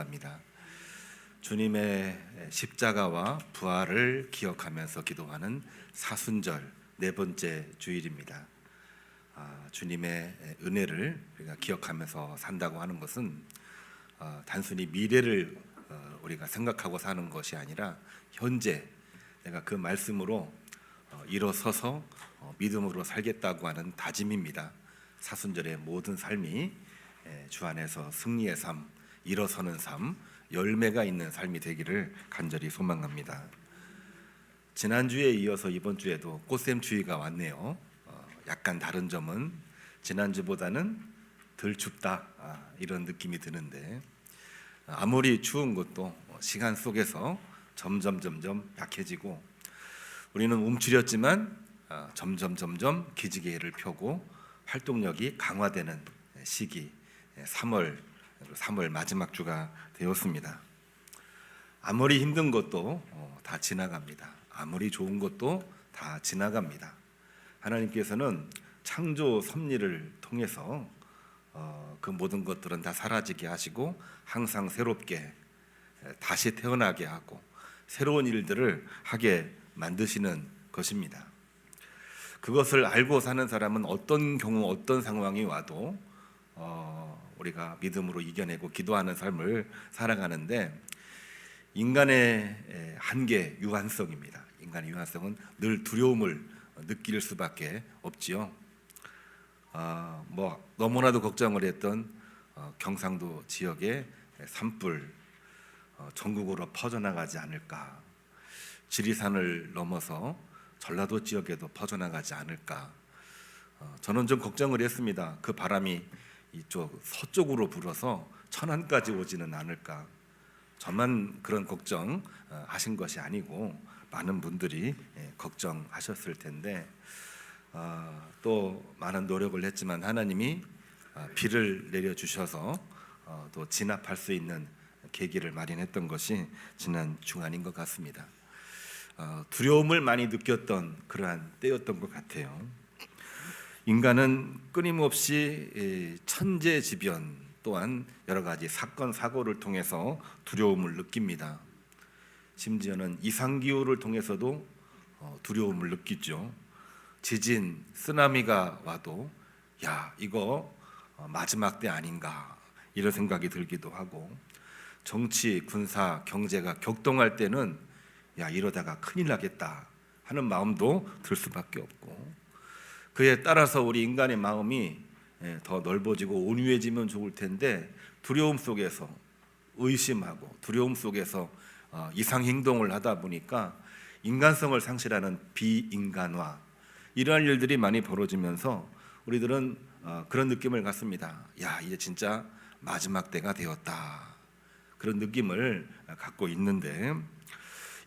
기도합니다. 주님의 십자가와 부활을 기억하면서 기도하는 사순절 네 번째 주일입니다. 주님의 은혜를 우리가 기억하면서 산다고 하는 것은 단순히 미래를 우리가 생각하고 사는 것이 아니라 현재 내가 그 말씀으로 일어서서 믿음으로 살겠다고 하는 다짐입니다. 사순절의 모든 삶이 주 안에서 승리의 삶, 일어서는 삶, 열매가 있는 삶이 되기를 간절히 소망합니다. 지난주에 이어서 이번 주에도 꽃샘추위가 왔네요. 약간 다른 점은 지난주보다는 덜 춥다, 이런 느낌이 드는데, 아무리 추운 것도 시간 속에서 점점 약해지고, 우리는 움츠렸지만 점점 기지개를 펴고 활동력이 강화되는 시기, 3월 마지막 주가 되었습니다. 아무리 힘든 것도 다 지나갑니다. 아무리 좋은 것도 다 지나갑니다. 하나님께서는 창조 섭리를 통해서 그 모든 것들은 다 사라지게 하시고 항상 새롭게 다시 태어나게 하고 새로운 일들을 하게 만드시는 것입니다. 그것을 알고 사는 사람은 어떤 경우 어떤 상황이 와도 우리가 믿음으로 이겨내고 기도하는 삶을 살아가는데, 인간의 한계, 유한성입니다. 인간의 유한성은 늘 두려움을 느낄 수밖에 없지요. 너무나도 걱정을 했던 경상도 지역의 산불 전국으로 퍼져나가지 않을까, 지리산을 넘어서 전라도 지역에도 퍼져나가지 않을까, 저는 좀 걱정을 했습니다. 그 바람이 이쪽 서쪽으로 불어서 천안까지 오지는 않을까. 저만 그런 걱정 하신 것이 아니고 많은 분들이 걱정하셨을 텐데, 또 많은 노력을 했지만 하나님이 비를 내려주셔서 또 진압할 수 있는 계기를 마련했던 것이 지난 주간인 것 같습니다. 두려움을 많이 느꼈던 그러한 때였던 것 같아요. 인간은 끊임없이 천재지변 또한 여러 가지 사건 사고를 통해서 두려움을 느낍니다. 심지어는 이상기후를 통해서도 두려움을 느끼죠. 지진, 쓰나미가 와도 이거 마지막 때 아닌가, 이런 생각이 들기도 하고, 정치, 군사, 경제가 격동할 때는 이러다가 큰일 나겠다 하는 마음도 들 수밖에 없고, 그에 따라서 우리 인간의 마음이 더 넓어지고 온유해지면 좋을 텐데, 두려움 속에서 의심하고 두려움 속에서 이상 행동을 하다 보니까 인간성을 상실하는 비인간화, 이러한 일들이 많이 벌어지면서 우리들은 그런 느낌을 갖습니다. 이제 진짜 마지막 때가 되었다, 그런 느낌을 갖고 있는데,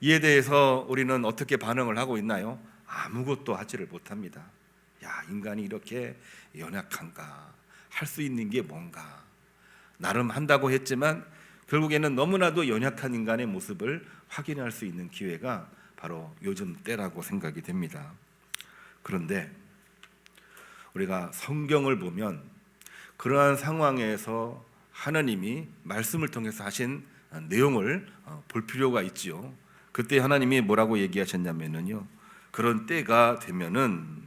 이에 대해서 우리는 어떻게 반응을 하고 있나요? 아무것도 하지를 못합니다. 인간이 이렇게 연약한가, 할 수 있는 게 뭔가, 나름 한다고 했지만 결국에는 너무나도 연약한 인간의 모습을 확인할 수 있는 기회가 바로 요즘 때라고 생각이 됩니다. 그런데 우리가 성경을 보면 그러한 상황에서 하나님이 말씀을 통해서 하신 내용을 볼 필요가 있지요. 그때 하나님이 뭐라고 얘기하셨냐면요, 그런 때가 되면은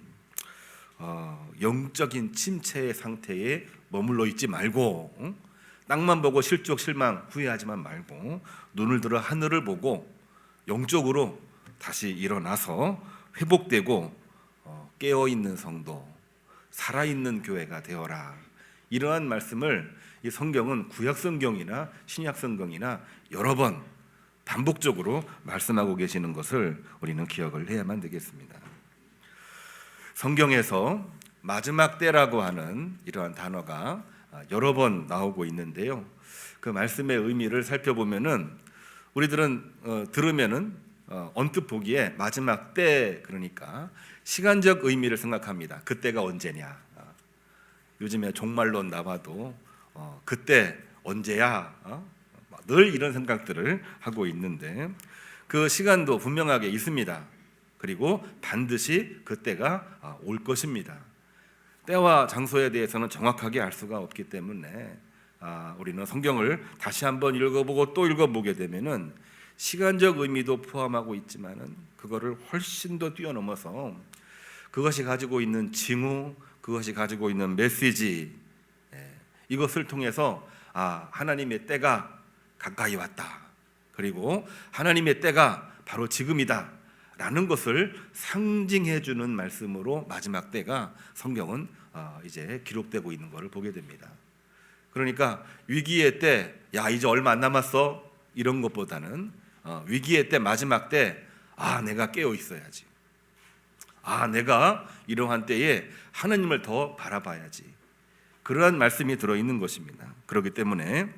영적인 침체의 상태에 머물러 있지 말고, 땅만 보고 실족 실망 후회하지만 말고 눈을 들어 하늘을 보고 영적으로 다시 일어나서 회복되고 깨어있는 성도, 살아있는 교회가 되어라, 이러한 말씀을 이 성경은 구약성경이나 신약성경이나 여러 번 반복적으로 말씀하고 계시는 것을 우리는 기억을 해야만 되겠습니다. 성경에서 마지막 때라고 하는 이러한 단어가 여러 번 나오고 있는데요, 그 말씀의 의미를 살펴보면은 우리들은 들으면은 언뜻 보기에 마지막 때, 그러니까 시간적 의미를 생각합니다. 그때가 언제냐, 요즘에 종말론 나와도 그때 언제야, 늘 이런 생각들을 하고 있는데, 그 시간도 분명하게 있습니다. 그리고 반드시 그때가 올 것입니다. 때와 장소에 대해서는 정확하게 알 수가 없기 때문에 우리는 성경을 다시 한번 읽어보고 또 읽어보게 되면은 시간적 의미도 포함하고 있지만은 그거를 훨씬 더 뛰어넘어서 그것이 가지고 있는 징후, 그것이 가지고 있는 메시지, 이것을 통해서 하나님의 때가 가까이 왔다. 그리고 하나님의 때가 바로 지금이다 라는 것을 상징해 주는 말씀으로 마지막 때가 성경은 이제 기록되고 있는 것을 보게 됩니다. 그러니까 위기의 때, 야 이제 얼마 안 남았어 이런 것보다는 위기의 때, 마지막 때, 내가 깨어 있어야지. 내가 이러한 때에 하나님을 더 바라봐야지. 그러한 말씀이 들어있는 것입니다. 그렇기 때문에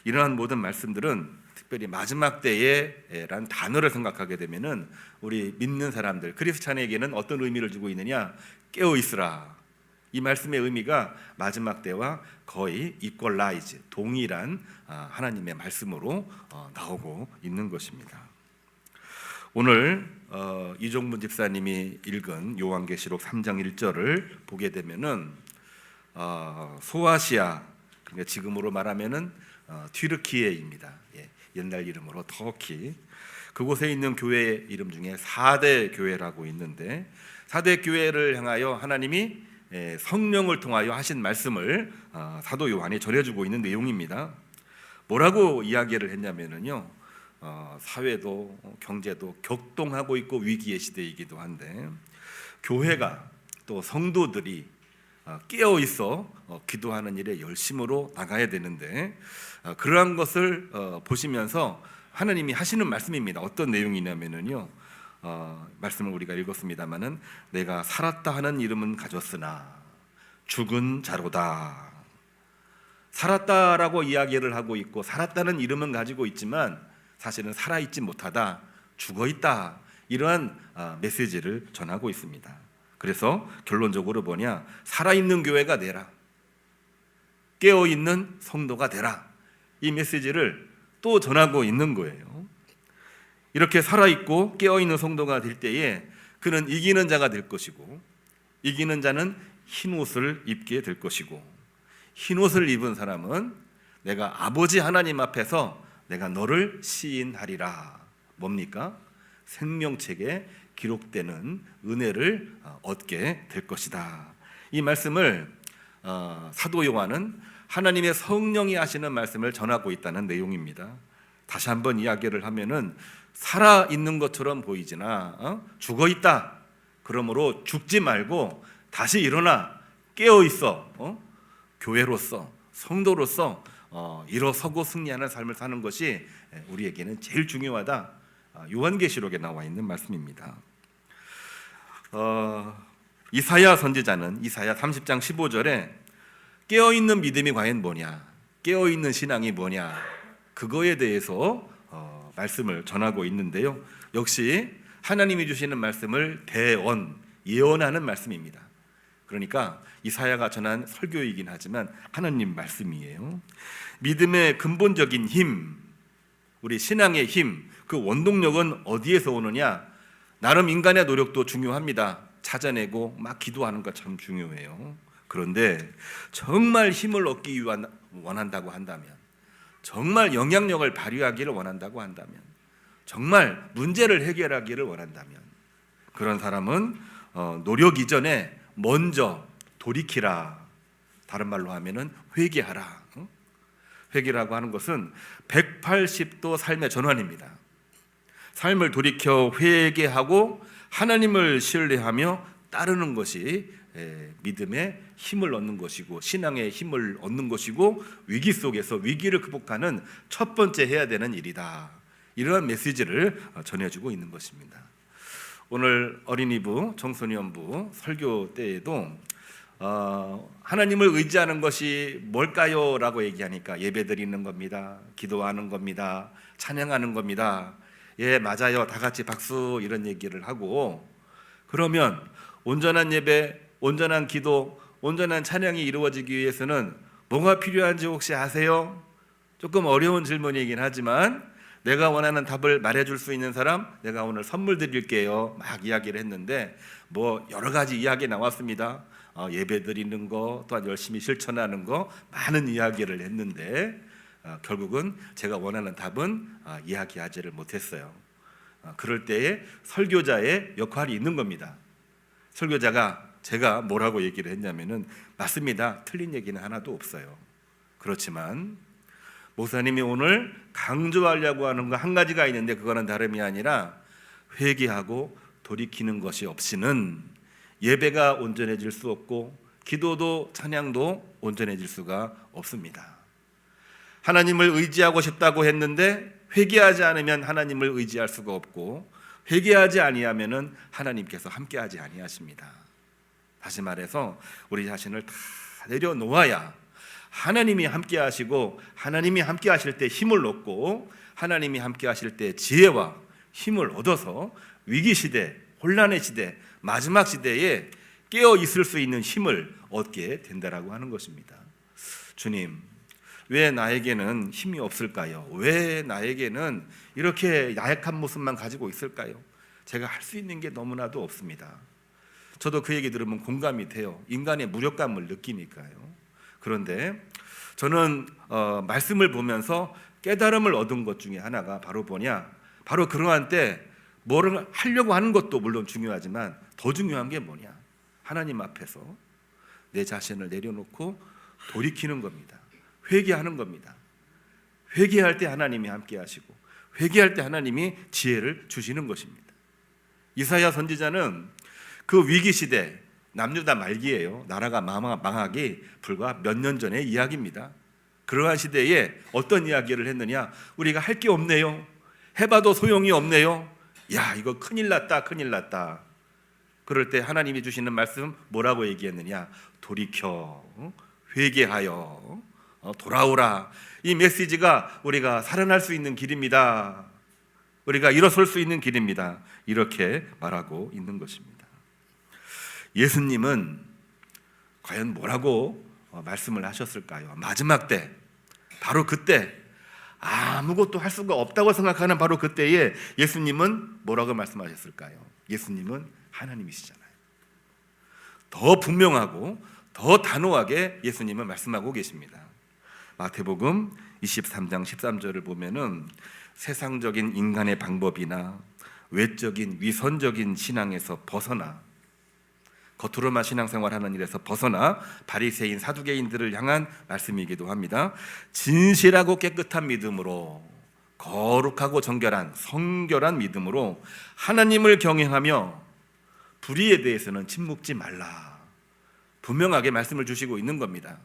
이러한 모든 말씀들은 특별히 마지막 때에란 단어를 생각하게 되면은 우리 믿는 사람들, 크리스찬에게는 어떤 의미를 주고 있느냐? 깨어 있으라. 이 말씀의 의미가 마지막 때와 거의 이퀄라이즈, 동일한 하나님의 말씀으로 나오고 있는 것입니다. 오늘 이종문 집사님이 읽은 요한계시록 3장 1절을 보게 되면은 소아시아, 그러니까 지금으로 말하면은 튀르키예입니다. 옛날 이름으로 터키. 그곳에 있는 교회 이름 중에 4대 교회라고 있는데 4대 교회를 향하여 하나님이 성령을 통하여 하신 말씀을 사도 요한이 전해주고 있는 내용입니다. 뭐라고 이야기를 했냐면요, 사회도 경제도 격동하고 있고 위기의 시대이기도 한데 교회가 또 성도들이 깨어 있어 기도하는 일에 열심으로 나가야 되는데 그러한 것을 보시면서 하나님이 하시는 말씀입니다. 어떤 내용이냐면요, 말씀을 우리가 읽었습니다마는 내가 살았다 하는 이름은 가졌으나 죽은 자로다. 살았다라고 이야기를 하고 있고 살았다는 이름은 가지고 있지만 사실은 살아있지 못하다, 죽어있다, 이러한 메시지를 전하고 있습니다. 그래서 결론적으로 뭐냐, 살아있는 교회가 되라, 깨어있는 성도가 되라, 이 메시지를 또 전하고 있는 거예요. 이렇게 살아있고 깨어있는 성도가 될 때에 그는 이기는 자가 될 것이고 이기는 자는 흰옷을 입게 될 것이고 흰옷을 입은 사람은 내가 아버지 하나님 앞에서 내가 너를 시인하리라. 뭡니까? 생명책에 기록되는 은혜를 얻게 될 것이다. 이 말씀을 사도 요한은 하나님의 성령이 하시는 말씀을 전하고 있다는 내용입니다. 다시 한번 이야기를 하면은 살아있는 것처럼 보이지나 죽어 있다. 그러므로 죽지 말고 다시 일어나 깨어 있어. 교회로서, 성도로서 일어서고 승리하는 삶을 사는 것이 우리에게는 제일 중요하다. 요한계시록에 나와 있는 말씀입니다. 이사야 선지자는 이사야 30장 15절에 깨어있는 믿음이 과연 뭐냐, 깨어있는 신앙이 뭐냐, 그거에 대해서 말씀을 전하고 있는데요, 역시 하나님이 주시는 말씀을 예언하는 말씀입니다. 그러니까 이사야가 전한 설교이긴 하지만 하나님 말씀이에요. 믿음의 근본적인 힘, 우리 신앙의 힘, 그 원동력은 어디에서 오느냐? 나름 인간의 노력도 중요합니다. 찾아내고 막 기도하는 것 참 중요해요. 그런데 정말 힘을 얻기 원한다고 한다면, 정말 영향력을 발휘하기를 원한다고 한다면, 정말 문제를 해결하기를 원한다면 그런 사람은 노력 이전에 먼저 돌이키라. 다른 말로 하면은 회개하라. 회개라고 하는 것은 180도 삶의 전환입니다. 삶을 돌이켜 회개하고 하나님을 신뢰하며 따르는 것이 믿음의 힘을 얻는 것이고 신앙의 힘을 얻는 것이고 위기 속에서 위기를 극복하는 첫 번째 해야 되는 일이다. 이러한 메시지를 전해주고 있는 것입니다. 오늘 어린이부, 청소년부 설교 때에도 하나님을 의지하는 것이 뭘까요? 라고 얘기하니까 예배드리는 겁니다, 기도하는 겁니다, 찬양하는 겁니다. 예, 맞아요, 다 같이 박수, 이런 얘기를 하고, 그러면 온전한 예배, 온전한 기도, 온전한 찬양이 이루어지기 위해서는 뭐가 필요한지 혹시 아세요? 조금 어려운 질문이긴 하지만 내가 원하는 답을 말해줄 수 있는 사람, 내가 오늘 선물 드릴게요, 막 이야기를 했는데 뭐 여러 가지 이야기 나왔습니다. 예배 드리는 거, 또한 열심히 실천하는 거 많은 이야기를 했는데 결국은 제가 원하는 답은 이야기하지를 못했어요. 그럴 때에 설교자의 역할이 있는 겁니다. 설교자가 제가 뭐라고 얘기를 했냐면은 맞습니다. 틀린 얘기는 하나도 없어요. 그렇지만 목사님이 오늘 강조하려고 하는 거 한 가지가 있는데 그거는 다름이 아니라 회개하고 돌이키는 것이 없이는 예배가 온전해질 수 없고 기도도 찬양도 온전해질 수가 없습니다. 하나님을 의지하고 싶다고 했는데 회개하지 않으면 하나님을 의지할 수가 없고 회개하지 아니하면은 하나님께서 함께하지 아니하십니다. 다시 말해서 우리 자신을 다 내려놓아야 하나님이 함께하시고 하나님이 함께하실 때 힘을 얻고 하나님이 함께하실 때 지혜와 힘을 얻어서 위기시대, 혼란의 시대, 마지막 시대에 깨어 있을 수 있는 힘을 얻게 된다라고 하는 것입니다. 주님, 왜 나에게는 힘이 없을까요? 왜 나에게는 이렇게 나약한 모습만 가지고 있을까요? 제가 할 수 있는 게 너무나도 없습니다. 저도 그 얘기 들으면 공감이 돼요. 인간의 무력감을 느끼니까요. 그런데 저는 말씀을 보면서 깨달음을 얻은 것 중에 하나가 바로 뭐냐? 바로 그러한 때 뭐를 하려고 하는 것도 물론 중요하지만 더 중요한 게 뭐냐? 하나님 앞에서 내 자신을 내려놓고 돌이키는 겁니다. 회개하는 겁니다. 회개할 때 하나님이 함께 하시고 회개할 때 하나님이 지혜를 주시는 것입니다. 이사야 선지자는 그 위기 시대 남유다 말기예요. 나라가 망하기 불과 몇 년 전의 이야기입니다. 그러한 시대에 어떤 이야기를 했느냐? 우리가 할 게 없네요. 해봐도 소용이 없네요. 야, 이거 큰일 났다, 큰일 났다. 그럴 때 하나님이 주시는 말씀 뭐라고 얘기했느냐? 돌이켜, 회개하여 돌아오라. 이 메시지가 우리가 살아날 수 있는 길입니다. 우리가 일어설 수 있는 길입니다. 이렇게 말하고 있는 것입니다. 예수님은 과연 뭐라고 말씀을 하셨을까요? 마지막 때, 바로 그때 아무것도 할 수가 없다고 생각하는 바로 그때에 예수님은 뭐라고 말씀하셨을까요? 예수님은 하나님이시잖아요. 더 분명하고 더 단호하게 예수님은 말씀하고 계십니다. 마태복음 23장 13절을 보면은 세상적인 인간의 방법이나 외적인 위선적인 신앙에서 벗어나 겉으로만 신앙생활하는 일에서 벗어나 바리새인 사두개인들을 향한 말씀이기도 합니다. 진실하고 깨끗한 믿음으로 거룩하고 정결한 성결한 믿음으로 하나님을 경외하며 불의에 대해서는 침묵지 말라. 분명하게 말씀을 주시고 있는 겁니다.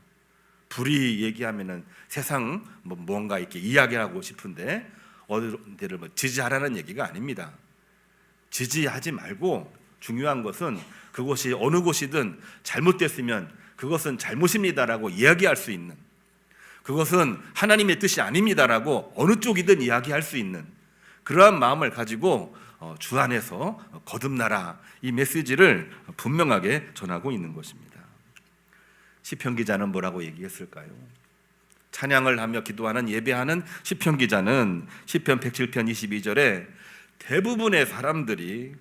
불의 얘기하면은 세상 뭔가 이렇게 이야기하고 싶은데 어디를 지지하라는 얘기가 아닙니다. 지지하지 말고 중요한 것은 그곳이 어느 곳이든 잘못됐으면 그것은 잘못입니다라고 이야기할 수 있는, 그것은 하나님의 뜻이 아닙니다라고 어느 쪽이든 이야기할 수 있는 그러한 마음을 가지고 주 안에서 거듭나라, 이 메시지를 분명하게 전하고 있는 것입니다. 시편 기자는 뭐라고 얘기했을까요? 찬양을 하며 기도하는 예배하는 시편 기자는 시편 107편 22절에 대부분의 사람들이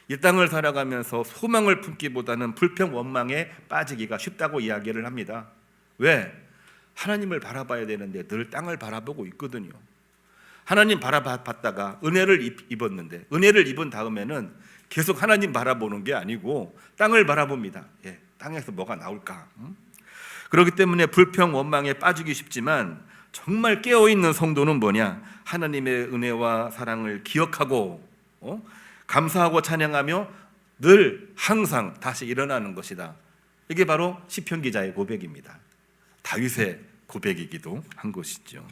이 땅을 살아가면서 소망을 품기보다는 불평 원망에 빠지기가 쉽다고 이야기를 합니다. 왜? 하나님을 바라봐야 되는데 늘 땅을 바라보고 있거든요. 하나님 바라봤다가 은혜를 입었는데 은혜를 입은 다음에는 계속 하나님 바라보는 게 아니고 땅을 바라봅니다. 땅에서 뭐가 나올까? 그렇기 때문에 불평 원망에 빠지기 쉽지만 정말 깨어있는 성도는 뭐냐? 하나님의 은혜와 사랑을 기억하고 감사하고 찬양하며 늘 항상 다시 일어나는 것이다. 이게 바로 시편 기자의 고백입니다. 다윗의 고백이기도 한 것이죠.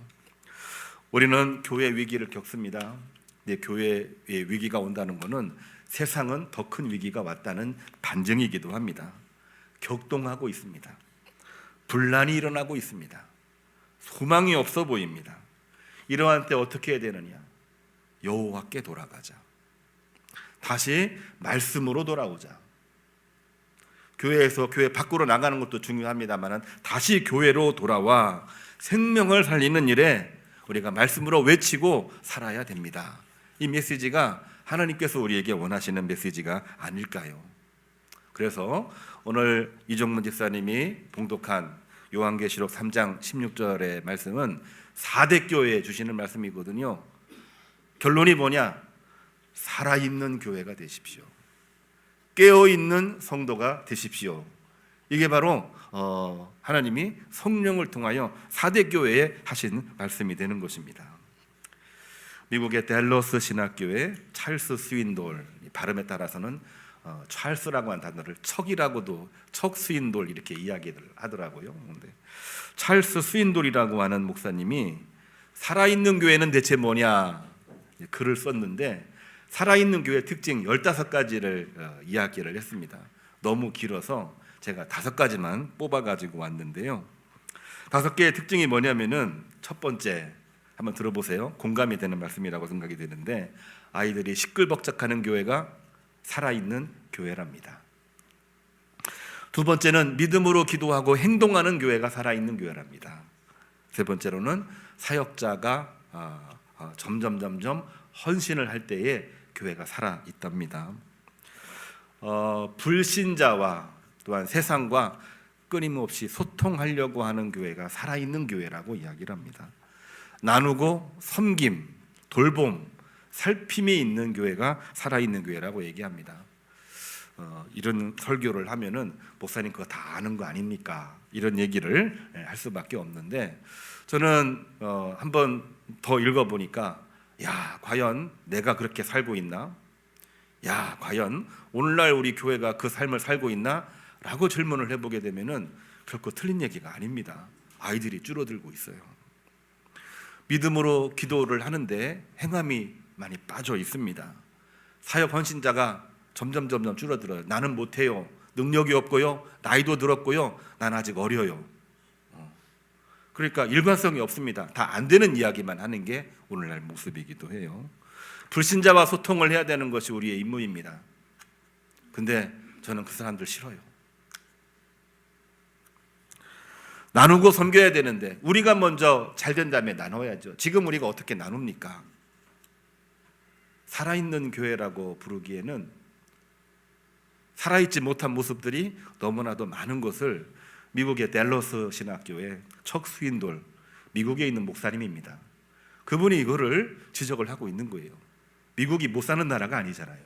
우리는 교회 위기를 겪습니다. 근데 교회의 위기가 온다는 것은 세상은 더 큰 위기가 왔다는 반증이기도 합니다. 격동하고 있습니다. 분란이 일어나고 있습니다. 소망이 없어 보입니다. 이러한 때 어떻게 해야 되느냐? 여호와께 돌아가자. 다시 말씀으로 돌아오자. 교회에서 교회 밖으로 나가는 것도 중요합니다만 다시 교회로 돌아와 생명을 살리는 일에 우리가 말씀으로 외치고 살아야 됩니다. 이 메시지가 하나님께서 우리에게 원하시는 메시지가 아닐까요? 그래서 오늘 이종문 집사님이 봉독한 요한계시록 3장 16절의 말씀은 4대 교회에 주시는 말씀이거든요. 결론이 뭐냐? 살아있는 교회가 되십시오. 깨어있는 성도가 되십시오. 이게 바로 하나님이 성령을 통하여 4대 교회에 하신 말씀이 되는 것입니다. 미국의 댈러스 신학교의 찰스 스윈돌, 발음에 따라서는 찰스라고 한 단어를 척이라고도 척 스윈돌 이렇게 이야기를 하더라고요. 근데 찰스 스윈돌이라고 하는 목사님이 살아있는 교회는 대체 뭐냐 글을 썼는데, 살아있는 교회 특징 15가지를 이야기를 했습니다. 너무 길어서 제가 5가지만 뽑아가지고 왔는데요. 5개의 특징이 뭐냐면은, 첫 번째 한번 들어보세요. 공감이 되는 말씀이라고 생각이 되는데, 아이들이 시끌벅적하는 교회가 살아있는 교회랍니다. 두 번째는 믿음으로 기도하고 행동하는 교회가 살아있는 교회랍니다. 세 번째로는 사역자가 점점 헌신을 할 때에 교회가 살아있답니다. 불신자와 또한 세상과 끊임없이 소통하려고 하는 교회가 살아있는 교회라고 이야기를 합니다. 나누고 섬김, 돌봄, 살핌이 있는 교회가 살아있는 교회라고 얘기합니다. 이런 설교를 하면은 목사님 그거 다 아는 거 아닙니까? 이런 얘기를 할 수밖에 없는데, 저는 한번 더 읽어보니까, 야, 과연 내가 그렇게 살고 있나? 야, 과연 오늘날 우리 교회가 그 삶을 살고 있나? 라고 질문을 해보게 되면은 결코 틀린 얘기가 아닙니다. 아이들이 줄어들고 있어요. 믿음으로 기도를 하는데 행함이 많이 빠져 있습니다. 사역 헌신자가 점점 줄어들어요. 나는 못해요. 능력이 없고요. 나이도 들었고요. 난 아직 어려요. 그러니까 일관성이 없습니다. 다 안 되는 이야기만 하는 게 오늘날 모습이기도 해요. 불신자와 소통을 해야 되는 것이 우리의 임무입니다. 근데 저는 그 사람들 싫어요. 나누고 섬겨야 되는데 우리가 먼저 잘 된 다음에 나눠야죠. 지금 우리가 어떻게 나눕니까? 살아있는 교회라고 부르기에는 살아있지 못한 모습들이 너무나도 많은 것을 미국의 댈러스 신학교의 척 스윈돌, 미국에 있는 목사님입니다. 그분이 이거를 지적을 하고 있는 거예요. 미국이 못 사는 나라가 아니잖아요.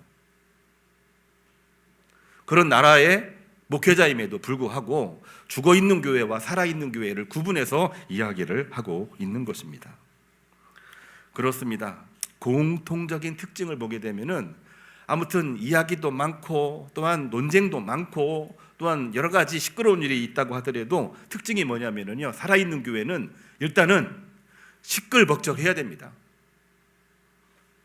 그런 나라의 목회자임에도 불구하고 죽어있는 교회와 살아있는 교회를 구분해서 이야기를 하고 있는 것입니다. 그렇습니다. 공통적인 특징을 보게 되면은 아무튼 이야기도 많고 또한 논쟁도 많고 또한 여러 가지 시끄러운 일이 있다고 하더라도 특징이 뭐냐면요, 살아있는 교회는 일단은 시끌벅적해야 됩니다.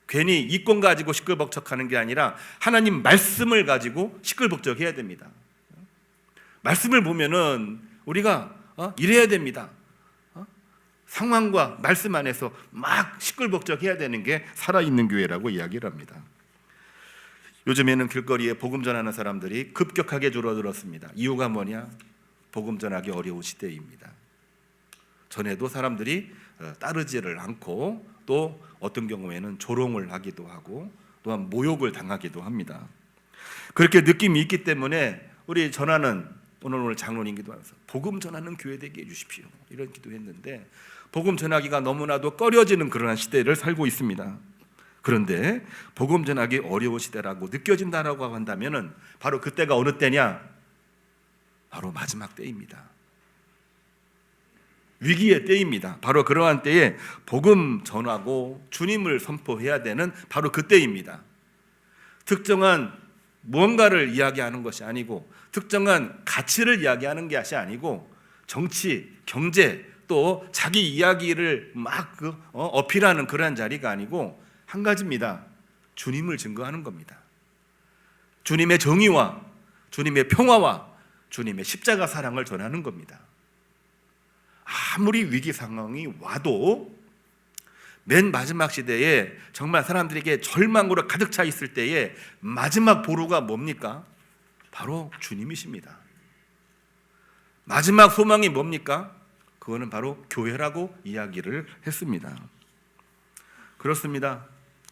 괜히 이권 가지고 시끌벅적하는 게 아니라 하나님 말씀을 가지고 시끌벅적해야 됩니다. 말씀을 보면은 우리가 이래야 됩니다. 상황과 말씀 안에서 막 시끌벅적해야 되는 게 살아있는 교회라고 이야기를 합니다. 요즘에는 길거리에 복음 전하는 사람들이 급격하게 줄어들었습니다. 이유가 뭐냐? 복음 전하기 어려운 시대입니다. 전에도 사람들이 따르지를 않고 또 어떤 경우에는 조롱을 하기도 하고 또한 모욕을 당하기도 합니다. 그렇게 느낌이 있기 때문에 우리 전하는 오늘 장로님 기도하면서 복음 전하는 교회 되게 해주십시오, 이런 기도했는데 복음 전하기가 너무나도 꺼려지는 그러한 시대를 살고 있습니다. 그런데 복음 전하기 어려운 시대라고 느껴진다라고 한다면은 바로 그때가 어느 때냐? 바로 마지막 때입니다. 위기의 때입니다. 바로 그러한 때에 복음 전하고 주님을 선포해야 되는 바로 그때입니다. 특정한 무언가를 이야기하는 것이 아니고 특정한 가치를 이야기하는 것이 아니고 정치, 경제 또 자기 이야기를 막 어필하는 그러한 자리가 아니고 한 가지입니다. 주님을 증거하는 겁니다. 주님의 정의와 주님의 평화와 주님의 십자가 사랑을 전하는 겁니다. 아무리 위기 상황이 와도 맨 마지막 시대에 정말 사람들에게 절망으로 가득 차 있을 때에 마지막 보루가 뭡니까? 바로 주님이십니다. 마지막 소망이 뭡니까? 그거는 바로 교회라고 이야기를 했습니다. 그렇습니다.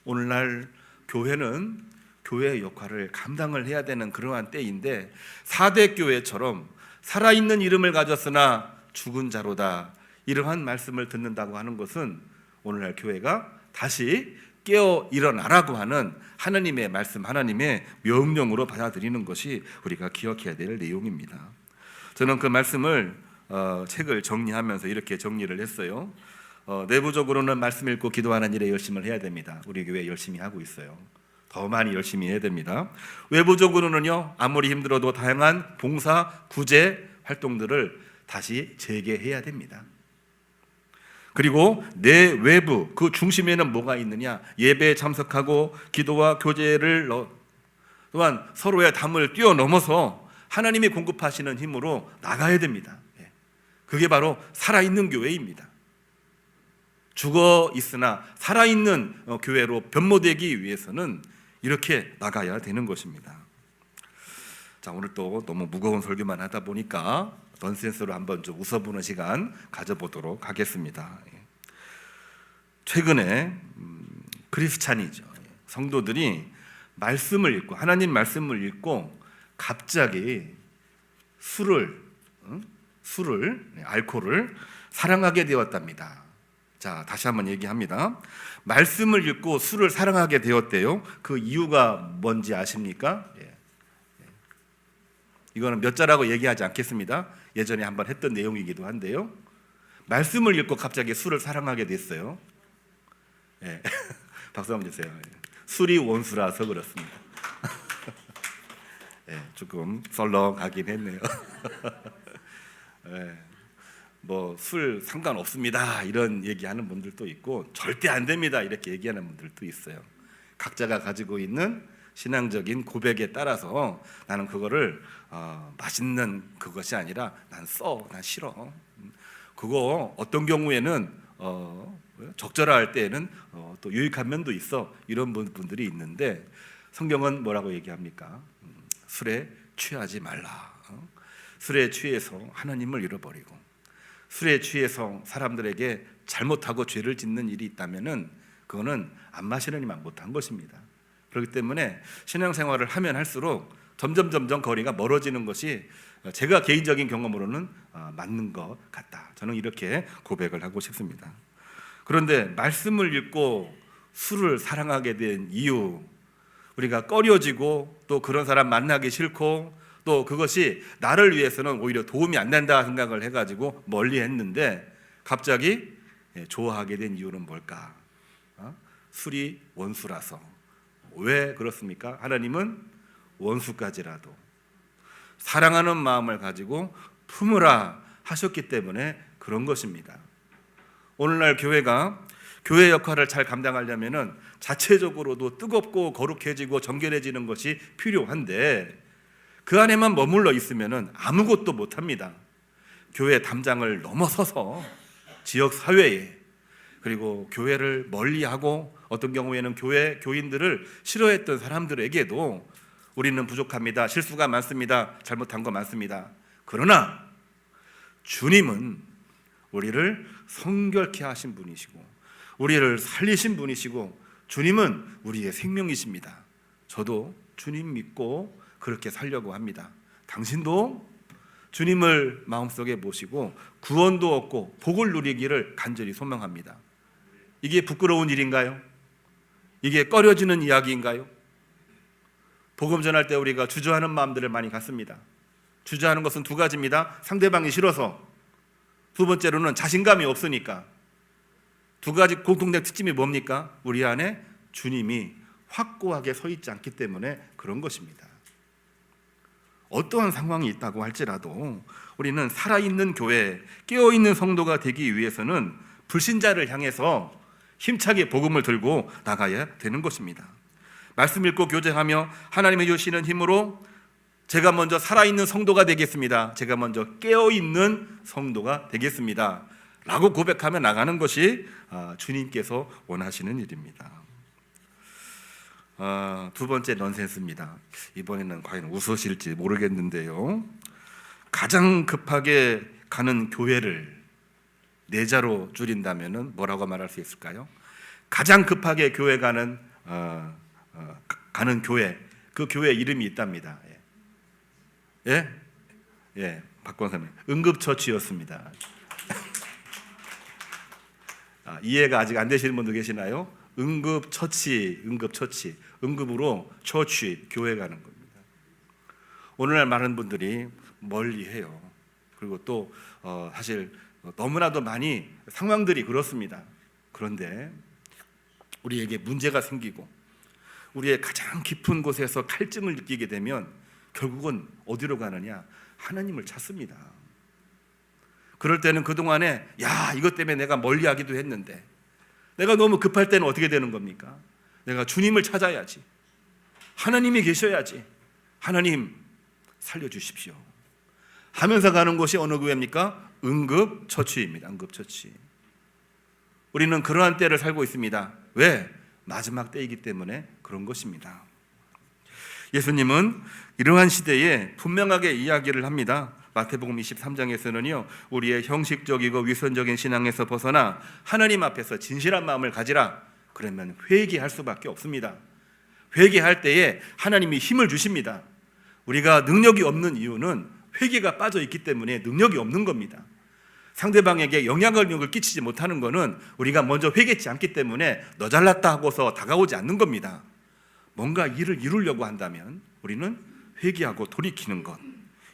오늘날 교회는 교회의 역할을 감당을 해야 되는 그러한 때인데, 4대 교회처럼 살아있는 이름을 가졌으나 죽은 자로다, 이러한 말씀을 듣는다고 하는 것은 오늘날 교회가 다시 깨어 일어나라고 하는 하나님의 말씀, 하나님의 명령으로 받아들이는 것이 우리가 기억해야 될 내용입니다. 저는 그 말씀을 책을 정리하면서 이렇게 정리를 했어요. 내부적으로는 말씀 읽고 기도하는 일에 열심을 해야 됩니다. 우리 교회 열심히 하고 있어요. 더 많이 열심히 해야 됩니다. 외부적으로는요, 아무리 힘들어도 다양한 봉사, 구제 활동들을 다시 재개해야 됩니다. 그리고 내 외부, 그 중심에는 뭐가 있느냐? 예배에 참석하고 기도와 교제를 또한 서로의 담을 뛰어넘어서 하나님이 공급하시는 힘으로 나가야 됩니다. 그게 바로 살아있는 교회입니다. 죽어 있으나 살아있는 교회로 변모되기 위해서는 이렇게 나가야 되는 것입니다. 자, 오늘 또 너무 무거운 설교만 하다 보니까 넌센스로 한번 좀 웃어보는 시간 가져보도록 하겠습니다. 최근에 크리스찬이죠, 성도들이 말씀을 읽고, 하나님 말씀을 읽고 갑자기 술을, 알코올을 사랑하게 되었답니다. 자, 다시 한번 얘기합니다. 말씀을 읽고 술을 사랑하게 되었대요. 그 이유가 뭔지 아십니까? 이거는 몇 자라고 얘기하지 않겠습니다. 예전에 한번 했던 내용이기도 한데요. 말씀을 읽고 갑자기 술을 사랑하게 됐어요. 박수 한번 주세요. 술이 원수라서 그렇습니다. 조금 썰렁하긴 했네요. 뭐 술 상관없습니다 이런 얘기하는 분들도 있고, 절대 안 됩니다 이렇게 얘기하는 분들도 있어요. 각자가 가지고 있는 신앙적인 고백에 따라서 나는 그거를 맛있는 그것이 아니라 난 싫어. 그거 어떤 경우에는 적절할 때에는 또 유익한 면도 있어, 이런 분들이 있는데, 성경은 뭐라고 얘기합니까? 술에 취하지 말라. 술에 취해서 하나님을 잃어버리고, 술에 취해서 사람들에게 잘못하고 죄를 짓는 일이 있다면은 그거는 안 마시는 이만 못한 것입니다. 그렇기 때문에 신앙생활을 하면 할수록 점점 거리가 멀어지는 것이 제가 개인적인 경험으로는 맞는 것 같다, 저는 이렇게 고백을 하고 싶습니다. 그런데 말씀을 읽고 술을 사랑하게 된 이유, 우리가 꺼려지고 또 그런 사람 만나기 싫고 또 그것이 나를 위해서는 오히려 도움이 안 된다 생각을 해가지고 멀리 했는데, 갑자기 좋아하게 된 이유는 뭘까? 술이 원수라서. 왜 그렇습니까? 하나님은 원수까지라도 사랑하는 마음을 가지고 품으라 하셨기 때문에 그런 것입니다. 오늘날 교회가 교회 역할을 잘 감당하려면 자체적으로도 뜨겁고 거룩해지고 정결해지는 것이 필요한데, 그 안에만 머물러 있으면 아무것도 못합니다. 교회 담장을 넘어서서 지역 사회에, 그리고 교회를 멀리하고 어떤 경우에는 교회 교인들을 싫어했던 사람들에게도 우리는 부족합니다, 실수가 많습니다, 잘못한 거 많습니다. 그러나 주님은 우리를 성결케 하신 분이시고 우리를 살리신 분이시고 주님은 우리의 생명이십니다. 저도 주님 믿고 그렇게 살려고 합니다. 당신도 주님을 마음속에 모시고 구원도 얻고 복을 누리기를 간절히 소망합니다. 이게 부끄러운 일인가요? 이게 꺼려지는 이야기인가요? 복음 전할 때 우리가 주저하는 마음들을 많이 갖습니다. 주저하는 것은 두 가지입니다. 상대방이 싫어서, 두 번째로는 자신감이 없으니까. 두 가지 공통된 특징이 뭡니까? 우리 안에 주님이 확고하게 서 있지 않기 때문에 그런 것입니다. 어떠한 상황이 있다고 할지라도 우리는 살아있는 교회, 깨어있는 성도가 되기 위해서는 불신자를 향해서 힘차게 복음을 들고 나가야 되는 것입니다. 말씀 읽고 교제하며 하나님이 주시는 힘으로 제가 먼저 살아있는 성도가 되겠습니다, 제가 먼저 깨어있는 성도가 되겠습니다 라고 고백하며 나가는 것이 주님께서 원하시는 일입니다. 두 번째 넌센스입니다. 이번에는 과연 웃으실지 모르겠는데요, 가장 급하게 가는 교회를 네 자로 줄인다면 뭐라고 말할 수 있을까요? 가장 급하게 교회 가는 가는 교회, 그 교회 이름이 있답니다. 예? 예, 박 권사님, 응급처치였습니다. 이해가 아직 안 되시는 분도 계시나요? 응급처치, 응급으로 처치, 교회 가는 겁니다. 오늘날 많은 분들이 멀리해요. 그리고 또 사실 너무나도 많이 상황들이 그렇습니다. 그런데 우리에게 문제가 생기고 우리의 가장 깊은 곳에서 갈증을 느끼게 되면 결국은 어디로 가느냐? 하나님을 찾습니다. 그럴 때는 그동안에 이것 때문에 내가 멀리하기도 했는데 내가 너무 급할 때는 어떻게 되는 겁니까? 내가 주님을 찾아야지, 하나님이 계셔야지, 하나님 살려주십시오 하면서 가는 곳이 어느 교회입니까? 응급처치입니다. 응급처치. 우리는 그러한 때를 살고 있습니다. 왜? 마지막 때이기 때문에 그런 것입니다. 예수님은 이러한 시대에 분명하게 이야기를 합니다. 마태복음 23장에서는요, 우리의 형식적이고 위선적인 신앙에서 벗어나 하나님 앞에서 진실한 마음을 가지라. 그러면 회개할 수밖에 없습니다. 회개할 때에 하나님이 힘을 주십니다. 우리가 능력이 없는 이유는 회개가 빠져 있기 때문에 능력이 없는 겁니다. 상대방에게 영향력을 끼치지 못하는 것은 우리가 먼저 회개치 않기 때문에 너 잘났다 하고서 다가오지 않는 겁니다. 뭔가 일을 이루려고 한다면 우리는 회개하고 돌이키는 것,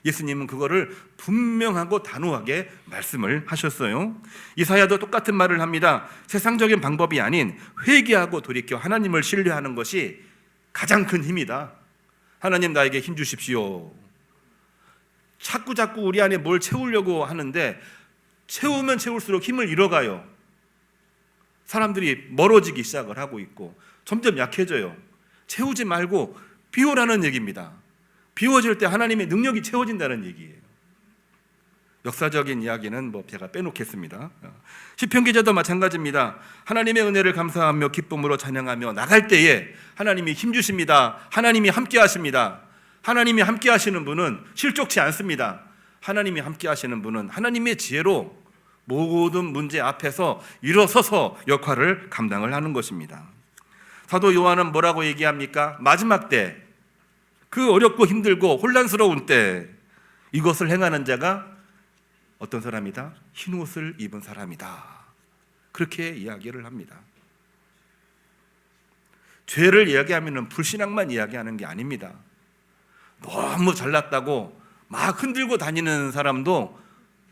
예수님은 그거를 분명하고 단호하게 말씀을 하셨어요. 이사야도 똑같은 말을 합니다. 세상적인 방법이 아닌 회개하고 돌이켜 하나님을 신뢰하는 것이 가장 큰 힘이다. 하나님 나에게 힘 주십시오. 자꾸 우리 안에 뭘 채우려고 하는데 채우면 채울수록 힘을 잃어가요. 사람들이 멀어지기 시작을 하고 있고 점점 약해져요. 채우지 말고 비우라는 얘기입니다. 비워질 때 하나님의 능력이 채워진다는 얘기예요. 역사적인 이야기는 제가 빼놓겠습니다. 시편 기자도 마찬가지입니다. 하나님의 은혜를 감사하며 기쁨으로 찬양하며 나갈 때에 하나님이 힘 주십니다. 하나님이 함께 하십니다. 하나님이 함께 하시는 분은 실족치 않습니다. 하나님이 함께 하시는 분은 하나님의 지혜로 모든 문제 앞에서 일어서서 역할을 감당을 하는 것입니다. 사도 요한은 뭐라고 얘기합니까? 마지막 때, 그 어렵고 힘들고 혼란스러운 때 이것을 행하는 자가 어떤 사람이다? 흰 옷을 입은 사람이다. 그렇게 이야기를 합니다. 죄를 이야기하면 불신앙만 이야기하는 게 아닙니다. 너무 잘났다고 막 흔들고 다니는 사람도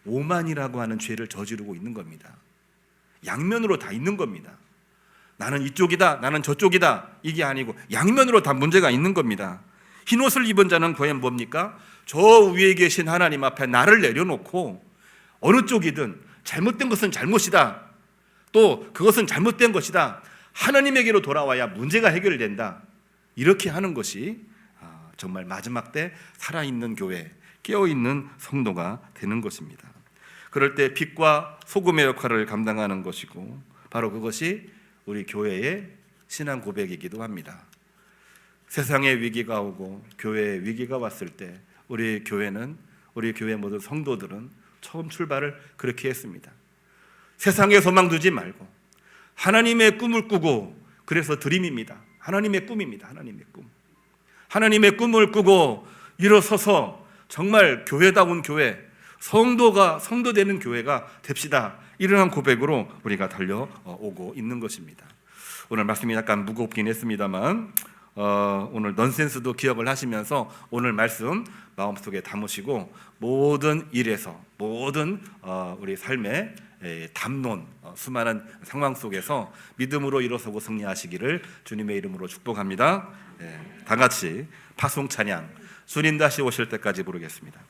오만이라고 하는 죄를 저지르고 있는 겁니다. 양면으로 다 있는 겁니다. 나는 이쪽이다, 나는 저쪽이다, 이게 아니고 양면으로 다 문제가 있는 겁니다. 흰 옷을 입은 자는 과연 뭡니까? 저 위에 계신 하나님 앞에 나를 내려놓고 어느 쪽이든 잘못된 것은 잘못이다, 또 그것은 잘못된 것이다, 하나님에게로 돌아와야 문제가 해결된다, 이렇게 하는 것이 정말 마지막 때 살아있는 교회, 깨어있는 성도가 되는 것입니다. 그럴 때 빛과 소금의 역할을 감당하는 것이고 바로 그것이 우리 교회의 신앙 고백이기도 합니다. 세상에 위기가 오고 교회에 위기가 왔을 때 우리 교회 모든 성도들은 처음 출발을 그렇게 했습니다. 세상에 소망 두지 말고 하나님의 꿈을 꾸고, 그래서 드림입니다. 하나님의 꿈입니다. 하나님의 꿈을 꾸고 일어서서 정말 교회다운 교회, 성도 되는 교회가 됩시다. 이러한 고백으로 우리가 달려오고 있는 것입니다. 오늘 말씀이 약간 무겁긴 했습니다만 오늘 넌센스도 기억을 하시면서 오늘 말씀 마음속에 담으시고 모든 일에서, 모든 우리 삶의 담론, 수많은 상황 속에서 믿음으로 일어서고 승리하시기를 주님의 이름으로 축복합니다. 다 같이 파송 찬양, 주님 다시 오실 때까지 부르겠습니다.